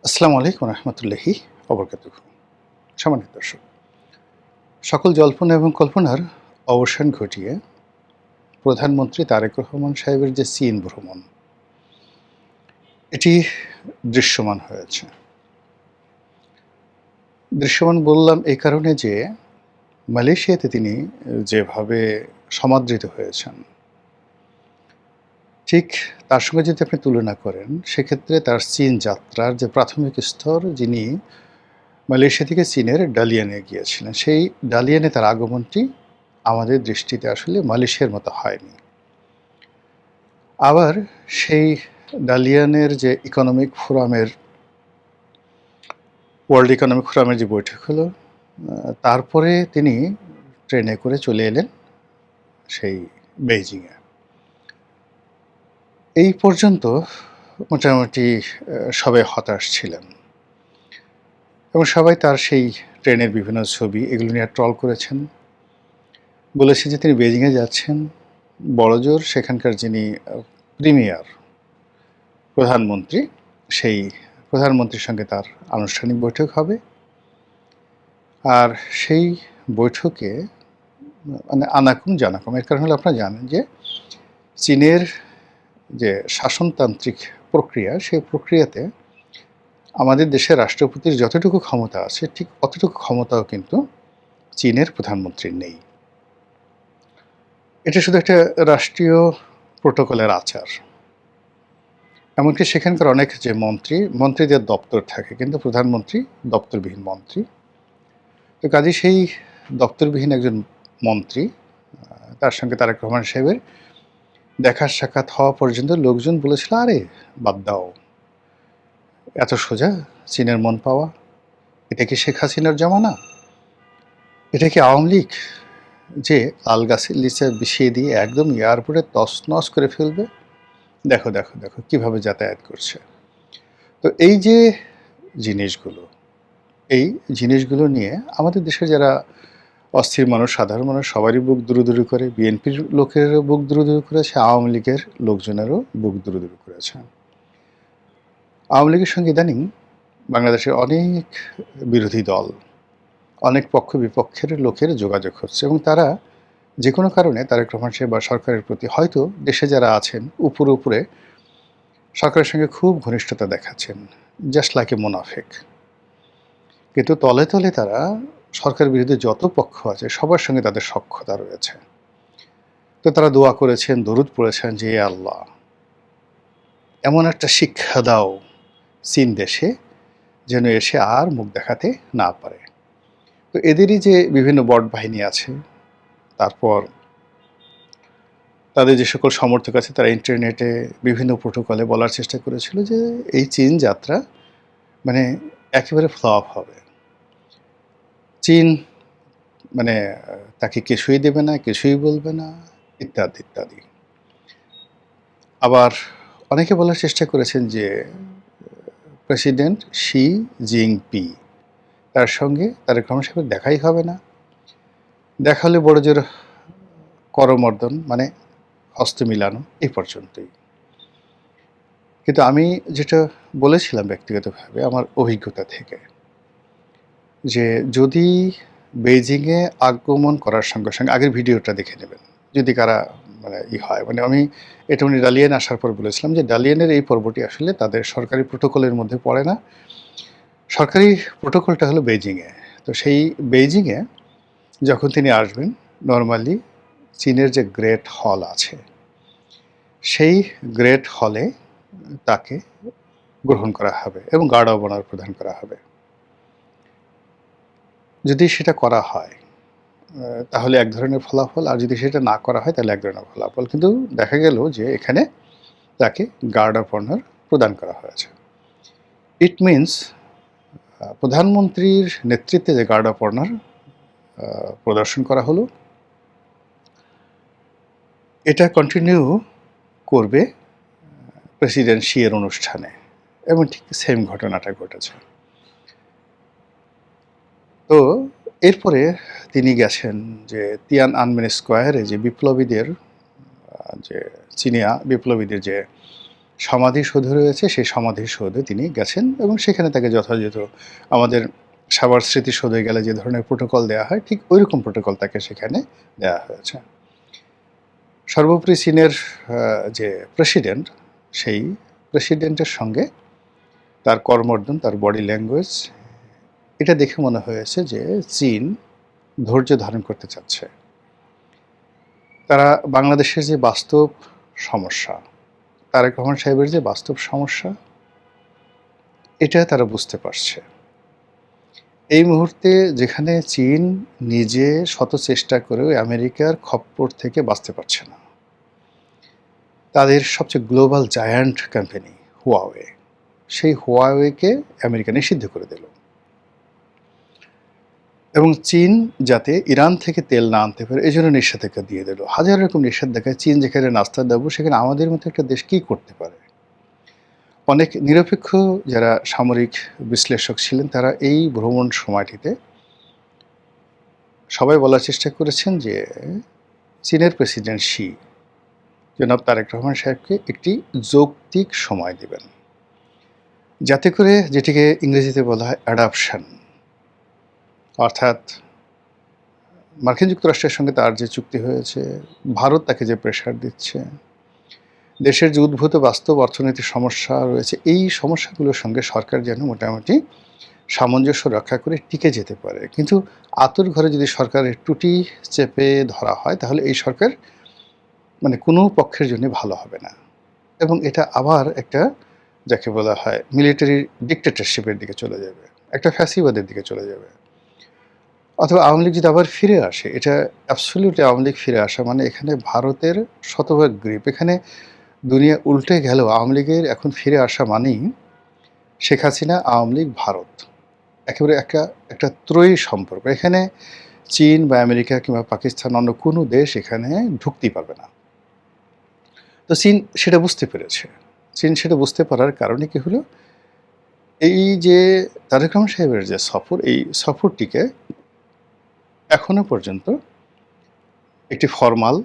আসসালামু আলাইকুম রহমতুল্লাহি অবরকাতুহু। সম্মানিত দর্শক, সকল জল্পনা এবং কল্পনার অবসান ঘটিয়ে প্রধানমন্ত্রী তারেক রহমান সাহেবের যে চীন ভ্রমণ, এটি দৃশ্যমান হয়েছে। দৃশ্যমান বললাম এই কারণে যে মালয়েশিয়াতে তিনি যেভাবে সমাদৃত হয়েছেন, ঠিক তার সঙ্গে যদি আপনি তুলনা করেন, সেক্ষেত্রে তার চীন যাত্রার যে প্রাথমিক স্তর, যিনি মালয়েশিয়া থেকে চীনের ডালিয়ানে গিয়েছিলেন, সেই ডালিয়ানে তার আগমনটি আমাদের দৃষ্টিতে আসলে মালয়েশিয়ার মতো হয়নি। আবার সেই ডালিয়ানের যে ইকোনমিক ফোরামের ওয়ার্ল্ড ইকোনমিক ফোরামের যে বৈঠক হলো, তারপরে তিনি ট্রেনে করে চলে এলেন সেই বেইজিংয়ে। এই পর্যন্ত মোটামুটি সবাই হতাশ ছিলেন এবং সবাই তার সেই ট্রেনের বিভিন্ন ছবি এগুলো নিয়ে ট্রল করেছেন। বলেছে যে তিনি বেইজিংয়ে যাচ্ছেন, বড়জোর সেখানকার যিনি প্রিমিয়ার প্রধানমন্ত্রী, সেই প্রধানমন্ত্রীর সঙ্গে তার আনুষ্ঠানিক বৈঠক হবে। আর সেই বৈঠকে মানে আনাকুম জানাকুম, এর কারণ হলো আপনারা জানেন যে চীনের যে শাসনতান্ত্রিক প্রক্রিয়া, সেই প্রক্রিয়াতে আমাদের দেশের রাষ্ট্রপতির যতটুকু ক্ষমতা আছে, ঠিক অতটুকু ক্ষমতাও কিন্তু চীনের প্রধানমন্ত্রীর নেই। এটা শুধু একটা রাষ্ট্রীয় প্রোটোকলের আচার। এমনকি সেখানকার অনেক যে মন্ত্রীদের দপ্তর থাকে, কিন্তু প্রধানমন্ত্রী দপ্তরবিহীন মন্ত্রী। তো কাজে সেই দপ্তরবিহীন একজন মন্ত্রী, তার সঙ্গে তারেক রহমান সাহেবের দেখা সাক্ষাৎ হওয়া পর্যন্ত লোকজন বলেছিল, আরে বাদ দাও, এত সোজা চীনের মন পাওয়া? এটা কি শেখ হাসিনার জমানা? এটা কি আওয়ামী লীগ যে তাল গাছের নিচে বিষিয়ে দিয়ে একদম এয়ারপোর্টে তছনছ করে ফেলবে? দেখো দেখো দেখো কিভাবে যাতায়াত করছে। তো এই যে জিনিসগুলো, এই জিনিসগুলো নিয়ে আমাদের দেশের যারা অস্থির মানুষ, সাধারণ মানুষ, সবারই বুক দুরুদুরু করে। বিএনপির লোকেরও বুক দুরুদুরু করেছে, আওয়ামী লীগের লোকজনেরও বুক দুরুদুরু করেছে। আওয়ামী লীগের সঙ্গে ইদানিং বাংলাদেশের অনেক বিরোধী দল, অনেক পক্ষ বিপক্ষের লোকের যোগাযোগ হচ্ছে এবং তারা যে কোনো কারণে তারেক রহমান সাহেব বা সরকারের প্রতি, হয়তো দেশে যারা আছেন উপরে উপরে সরকারের সঙ্গে খুব ঘনিষ্ঠতা দেখাচ্ছেন, জাস্ট লাইক এ মুনাফিক, কিন্তু তলে তলে তারা সরকার বিরোধী যত পক্ষ আছে সবার সঙ্গে তাদের সখ্যতা রয়েছে। তো তারা দোয়া করেছেন, দরুদ পড়েছেন যে আল্লাহ এমন একটা শিক্ষা দাও চীন দেশে, যেন এসে আর মুখ দেখাতে না পারে। তো এদেরই যে বিভিন্ন বট বাহিনী আছে, তারপর তাদের যে সকল সমর্থক আছে, তারা ইন্টারনেটে বিভিন্ন প্রোটোকলে বলার চেষ্টা করেছিল যে এই চীন যাত্রা মানে একেবারে ফ্লপ হবে। চীন মানে তাকে কিছুই দেবে না, কিছুই বলবে না, ইত্যাদি ইত্যাদি। আবার অনেকে বলার চেষ্টা করেছেন যে প্রেসিডেন্ট শি জিনপি, তার সঙ্গে তারেক রহমান সাহেবের দেখাই হবে না, দেখা হলে বড়জোর করমর্দন, মানে হস্ত মিলানো, এই পর্যন্তই। কিন্তু আমি যেটা বলেছিলাম ব্যক্তিগতভাবে আমার অভিজ্ঞতা থেকে, যে যদি বেইজিংয়ে আগমন করার সঙ্গে সঙ্গে আগের ভিডিওটা দেখে নেবেন যদি কারা মানে হয়, মানে আমি এটা উনি ডালিয়ান আসার পর বলেছিলাম যে ডালিয়ানের এই পর্বটি আসলে তাদের সরকারি প্রোটোকলের মধ্যে পড়ে না। সরকারি প্রোটোকলটা হলো বেইজিংয়ে। তো সেই বেইজিংয়ে যখন তিনি আসবেন, নর্মালি চীনের যে গ্রেট হল আছে, সেই গ্রেট হলে তাকে গ্রহণ করা হবে এবং গার্ড অব অনার প্রদান করা হবে। যদি সেটা করা হয় তাহলে এক ধরনের ফলাফল, আর যদি সেটা না করা হয় তাহলে এক ধরনের ফলাফল। কিন্তু দেখা গেল যে এখানে তাকে গার্ড অফ অনার প্রদান করা হয়েছে। ইট মিনস প্রধানমন্ত্রীর নেতৃত্বে যে গার্ড অফ অনার প্রদর্শন করা হলো, এটা কন্টিনিউ করবে প্রেসিডেন্ট শি এর অনুষ্ঠানে, এবং ঠিক সেম ঘটনাটা ঘটেছে। তো এরপরে তিনি গেছেন যে তিয়ান আনমেন স্কোয়ারে যে বিপ্লবীদের যে চীনিয়া বিপ্লবীদের যে সমাধিসৌধ রয়েছে, সেই সমাধিসৌধে তিনি গেছেন এবং সেখানে তাকে যথাযথ আমাদের সাভার স্মৃতিসৌধে গেলে যে ধরনের প্রোটোকল দেওয়া হয় ঠিক ওইরকম প্রোটোকল তাকে সেখানে দেওয়া হয়েছে। সর্বোপরি চীনের যে প্রেসিডেন্ট, সেই প্রেসিডেন্টের সঙ্গে তার কর্মর্দন, তার বডি ল্যাঙ্গুয়েজ, এটা দেখে মনে হয়েছে যে চীন ধৈর্য ধারণ করতে চাচ্ছে। তারা বাংলাদেশের যে বাস্তব সমস্যা, তারেক রহমান সাহেবের যে বাস্তব সমস্যা, এটা তারা বুঝতে পারছে। এই মুহূর্তে যেখানে চীন নিজে শত চেষ্টা করেও আমেরিকার খপ্পর থেকে বাঁচতে পারছে না, তাদের সবচেয়ে গ্লোবাল জায়ান্ট কোম্পানি হুয়াওয়ে, সেই হুয়াওয়েকে আমেরিকা নিষিদ্ধ করে দিল এবং চীন যাতে ইরান থেকে তেল না আনতে পারে এই জন্য নিষেধাজ্ঞা দিয়ে দিল। হাজার রকম নিষেধাজ্ঞায় চীন যেখানে নাস্তা দেবো, সেখানে আমাদের মতো একটা দেশ কী করতে পারে? অনেক নিরপেক্ষ যারা সামরিক বিশ্লেষক ছিলেন, তারা এই ভ্রমণ সময়টিতে সবাই বলার চেষ্টা করেছেন যে চীনের প্রেসিডেন্ট শি জনাব তারেক রহমান সাহেবকে একটি যৌক্তিক সময় দেবেন, যাতে করে যেটিকে ইংরেজিতে বলা হয় অ্যাডাপশন, অর্থাৎ মার্কিন যুক্তরাষ্ট্রের সঙ্গে তার যে চুক্তি হয়েছে, ভারত তাকে যে প্রেশার দিচ্ছে, দেশের যে উদ্ভূত বাস্তব অর্থনৈতিক সমস্যা রয়েছে, এই সমস্যাগুলোর সঙ্গে সরকার যেন মোটামুটি সামঞ্জস্য রক্ষা করে টিকে যেতে পারে। কিন্তু আঁতুড় ঘরে যদি সরকারের টুটি চেপে ধরা হয়, তাহলে এই সরকার মানে কোনো পক্ষের জন্য ভালো হবে না এবং এটা আবার একটা যাকে বলা হয় মিলিটারি ডিক্টেটরশিপের দিকে চলে যাবে, একটা ফ্যাসিবাদের দিকে চলে যাবে। অথবা আওয়ামী লীগ যদি আবার ফিরে আসে, এটা অ্যাবসলিউটলি আওয়ামী লীগ ফিরে আসা মানে এখানে ভারতের শতভাগ গ্রিপ। এখানে দুনিয়া উল্টে গেলেও আওয়ামী লীগের এখন ফিরে আসা মানেই শেখ হাসিনা, আওয়ামী লীগ, ভারত, একেবারে একটা ত্রয়ী সম্পর্ক। এখানে চীন বা আমেরিকা কিংবা পাকিস্তান অন্য কোনো দেশ এখানে ঢুকতেই পারবে না। তো চীন সেটা বুঝতে পেরেছে। চীন সেটা বুঝতে পারার কারণে কি হলো, এই যে তারেক রহমান সাহেবের যে সফর, এই সফরটিকে এখনো পর্যন্ত একটি ফরমাল,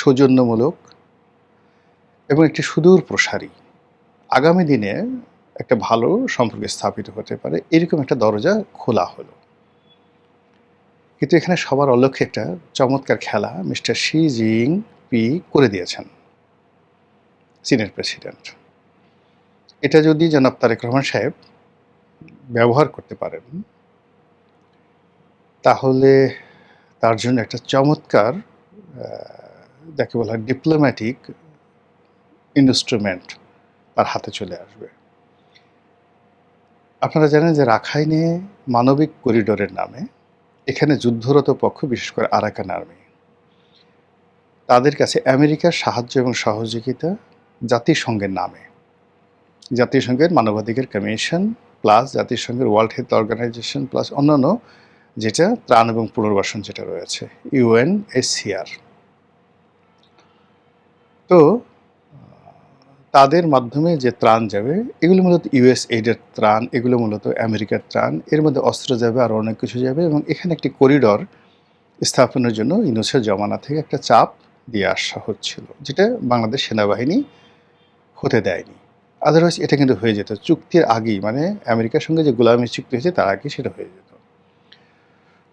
সৌজন্যমূলক এবং একটি সুদূর প্রসারী, আগামী দিনে একটা ভালো সম্পর্ক স্থাপিত হতে পারে এরকম একটা দরজা খোলা হলো। কিন্তু এখানে সবার অলক্ষ্যে একটা চমৎকার খেলা মিস্টার শি জিনপিং করে দিয়েছেন চীনের প্রেসিডেন্ট। এটা যদি জনাব তারেক রহমান সাহেব ব্যবহার করতে পারেন, তাহলে তার জন্য একটা চমৎকার যাকে বলা হয় ডিপ্লোম্যাটিক ইনস্ট্রুমেন্ট তার হাতে চলে আসবে। আপনারা জানেন যে রাখাইনে মানবিক করিডোরের নামে এখানে যুদ্ধরত পক্ষ, বিশেষ করে আরাকান আর্মি, তাদের কাছে আমেরিকার সাহায্য এবং সহযোগিতা জাতিসংঘের নামে, জাতিসংঘের মানবাধিকার কমিশন প্লাস জাতিসংঘের ওয়ার্ল্ড হেলথ অর্গানাইজেশন প্লাস অন্যান্য যেটা ত্রাণ এবং পুনর্বাসন যেটা রয়েছে UNHCR, তো তাদের মাধ্যমে যে ত্রাণ যাবে এগুলো মূলত USAID-এর ত্রাণ, এগুলো মূলত আমেরিকার ত্রাণ, এর মধ্যে অস্ত্র যাবে আর অনেক কিছু যাবে এবং এখানে একটি করিডর স্থাপনের জন্য ইউনূসের জমানা থেকে একটা চাপ দিয়ে আসা হচ্ছিল, যেটা বাংলাদেশ সেনাবাহিনী হতে দেয়নি। আদারওয়াইজ এটা কিন্তু হয়ে যেত চুক্তির আগেই, মানে আমেরিকার সঙ্গে যে গোলামি চুক্তি হয়েছে তার আগেই সেটা হয়ে যেত।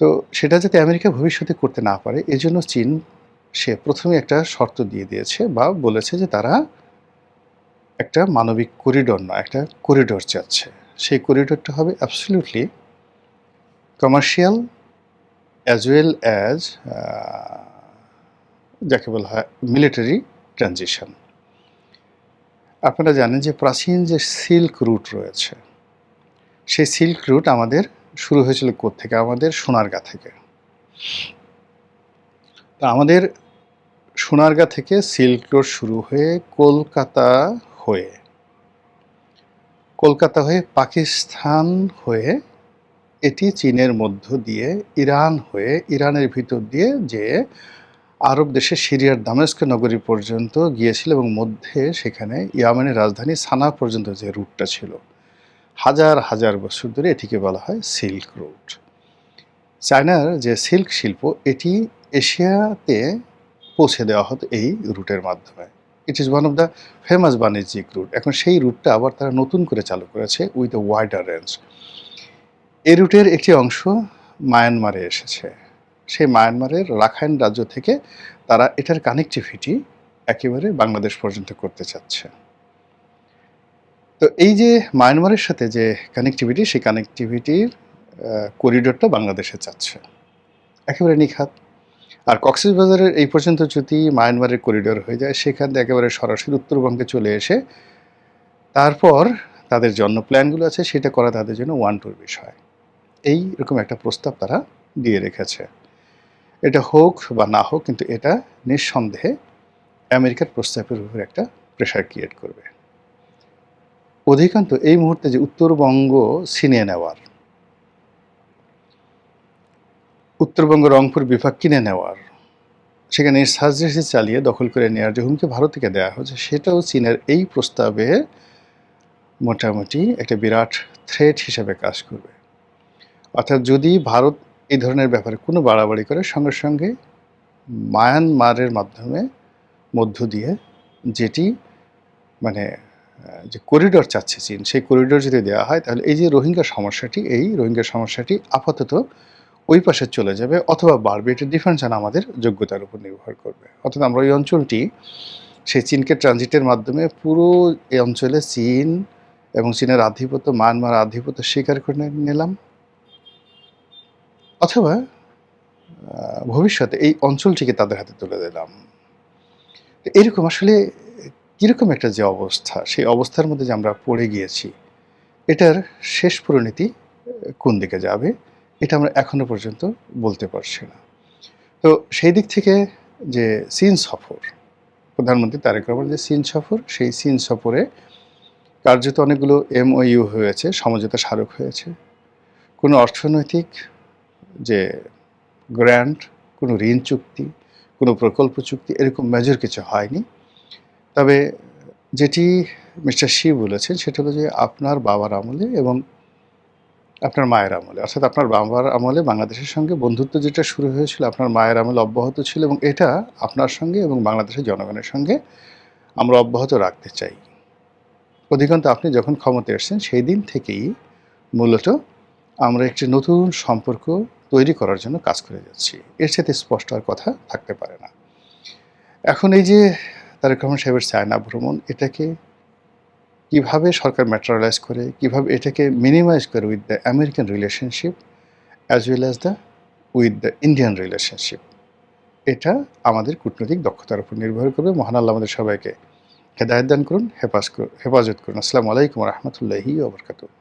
তো সেটা যাতে আমেরিকা ভবিষ্যতে করতে না পারে এজন্য চীন সে প্রথমে একটা শর্ত দিয়ে দিয়েছে বা বলেছে যে তারা একটা মানবিক করিডোর নয়, একটা করিডোর চাচ্ছে। সেই করিডোরটা হবে absolutely commercial as well as যাকে বলা হয় মিলিটারি ট্রানজিশন। আপনারা জানেন যে প্রাচীন যে সিল্ক রুট রয়েছে, সেই সিল্ক রুট আমাদের শুরু হয়েছিল কোত্থেকে? আমাদের সোনারগাঁ থেকে। তা আমাদের সোনারগাঁ থেকে সিল্ক রোড শুরু হয়ে কলকাতা হয়ে পাকিস্তান হয়ে এটি চীনের মধ্য দিয়ে ইরান হয়ে, ইরানের ভিতর দিয়ে যে আরব দেশে সিরিয়ার দামেস্ক নগরী পর্যন্ত গিয়েছিল এবং মধ্যে সেখানে ইয়ামেনের রাজধানী সানা পর্যন্ত যে রুটটা ছিল, হাজার হাজার বছর ধরে এটিকে বলা হয় সিল্ক রুট। চায়নার যে সিল্ক শিল্প, এটি এশিয়াতে পৌঁছে দেওয়া হতো এই রুটের মাধ্যমে। It is one of the famous বাণিজ্যিক রুট। এখন সেই রুটটা আবার তারা নতুন করে চালু করেছে উইথ এ ওয়াইডার রেঞ্জ। এই রুটের একটি অংশ মায়ানমারে এসেছে। সেই মায়ানমারের রাখাইন রাজ্য থেকে তারা এটার কানেক্টিভিটি একেবারে বাংলাদেশ পর্যন্ত করতে চাচ্ছে। তো এই যে মায়ানমারের সাথে যে কানেক্টিভিটি, সেই কানেক্টিভিটির করিডোরটা বাংলাদেশে চাচ্ছে একেবারে নিখাত। আর কক্সবাজারের এই পর্যন্ত যদি মায়ানমারের করিডোর হয়ে যায়, সেখান থেকে একেবারে সরাসরি উত্তরবঙ্গে চলে এসে তারপর তাদের জন্য প্ল্যানগুলো আছে সেটা করা তাদের জন্য ওয়ান টুর বিষয়। এই রকম একটা প্রস্তাব তারা দিয়ে রেখেছে। এটা হোক বা না হোক, কিন্তু এটা নিঃসন্দেহে আমেরিকার প্রস্তাবের উপর একটা প্রেশার ক্রিয়েট করবে। অধিকান্ত এই মুহূর্তে যে উত্তরবঙ্গ ছিনিয়ে নেওয়ার, উত্তরবঙ্গ রংপুর বিভাগ কিনে নেওয়ার, সেখানে সার্জারি চালিয়ে দখল করে নেওয়ার যে হুমকি ভারতকে দেওয়া হচ্ছে, সেটাও চীনের এই প্রস্তাবে মোটামুটি একটা বিরাট থ্রেট হিসেবে কাজ করবে। অর্থাৎ যদি ভারত এই ধরনের ব্যাপারে কোনো বাড়াবাড়ি করে, সঙ্গে সঙ্গে মায়ানমারের মাধ্যমে মধ্য দিয়ে যেটি মানে যে করিডোর চাচ্ছে চীন, সেই করিডোর যদি দেওয়া হয়, তাহলে এই যে রোহিঙ্গা সমস্যাটি, এই রোহিঙ্গা সমস্যাটি আপাতত ওই পাশে চলে যাবে অথবা বাড়বে। এটা ডিফেন্স অন আমাদের যোগ্যতার উপর নির্ভর করবে। অর্থাৎ আমরা ওই অঞ্চলটি সেই চীনকে ট্রানজিটের মাধ্যমে পুরো এই অঞ্চলে চীন এবং চীনের আধিপত্য, মায়ানমার আধিপত্য স্বীকার করে নিলাম, অথবা ভবিষ্যতে এই অঞ্চলটিকে তাদের হাতে তুলে দিলাম। এরকম আসলে কীরকম একটা যে অবস্থা, সেই অবস্থার মধ্যে যে আমরা পড়ে গিয়েছি, এটার শেষ পরিণতি কোন দিকে যাবে, এটা আমরা এখনো পর্যন্ত বলতে পারছি না। তো সেই দিক থেকে যে চীন সফর, প্রধানমন্ত্রী তারেক রহমানের যে চীন সফর, সেই চীন সফরে কার্যত অনেকগুলো MOU হয়েছে, সমঝোতা স্মারক হয়েছে। কোনো অর্থনৈতিক যে গ্র্যান্ট, কোনো ঋণ চুক্তি, কোনো প্রকল্প চুক্তি, এরকম মেজর কিছু হয়নি। তবে যেটি মিস্টার শি বলেছেন, সেটা হলো যে আপনার বাবার আমলে এবং আপনার মায়ের আমলে, অর্থাৎ আপনার বাবার আমলে বাংলাদেশের সঙ্গে বন্ধুত্ব যেটা শুরু হয়েছিল, আপনার মায়ের আমলে অব্যাহত ছিল, এবং এটা আপনার সঙ্গে এবং বাংলাদেশের জনগণের সঙ্গে আমরা অব্যাহত রাখতে চাই। অধিকান্ত আপনি যখন ক্ষমতায় এসেছেন, সেই দিন থেকেই মূলত আমরা একটি নতুন সম্পর্ক তৈরি করার জন্য কাজ করে যাচ্ছি। এর সাথে স্পষ্ট আর কথা থাকতে পারে না। এখন এই যে তারেক রহমান সাহেবের চায়না ভ্রমণ, এটাকে কিভাবে সরকার ম্যাটেরিয়ালাইজ করে, কিভাবে এটাকে মিনিমাইজ করে with the American relationship as well as with the Indian relationship, এটা আমাদের কূটনৈতিক দক্ষতার উপর নির্ভর করবে। মহান আল্লাহ আমাদের সবাইকে হেদায়েত দান করুন, হেফাজত করুন। আসসালামু আলাইকুম ওয়া রাহমাতুল্লাহি ওয়া বারাকাতুহু।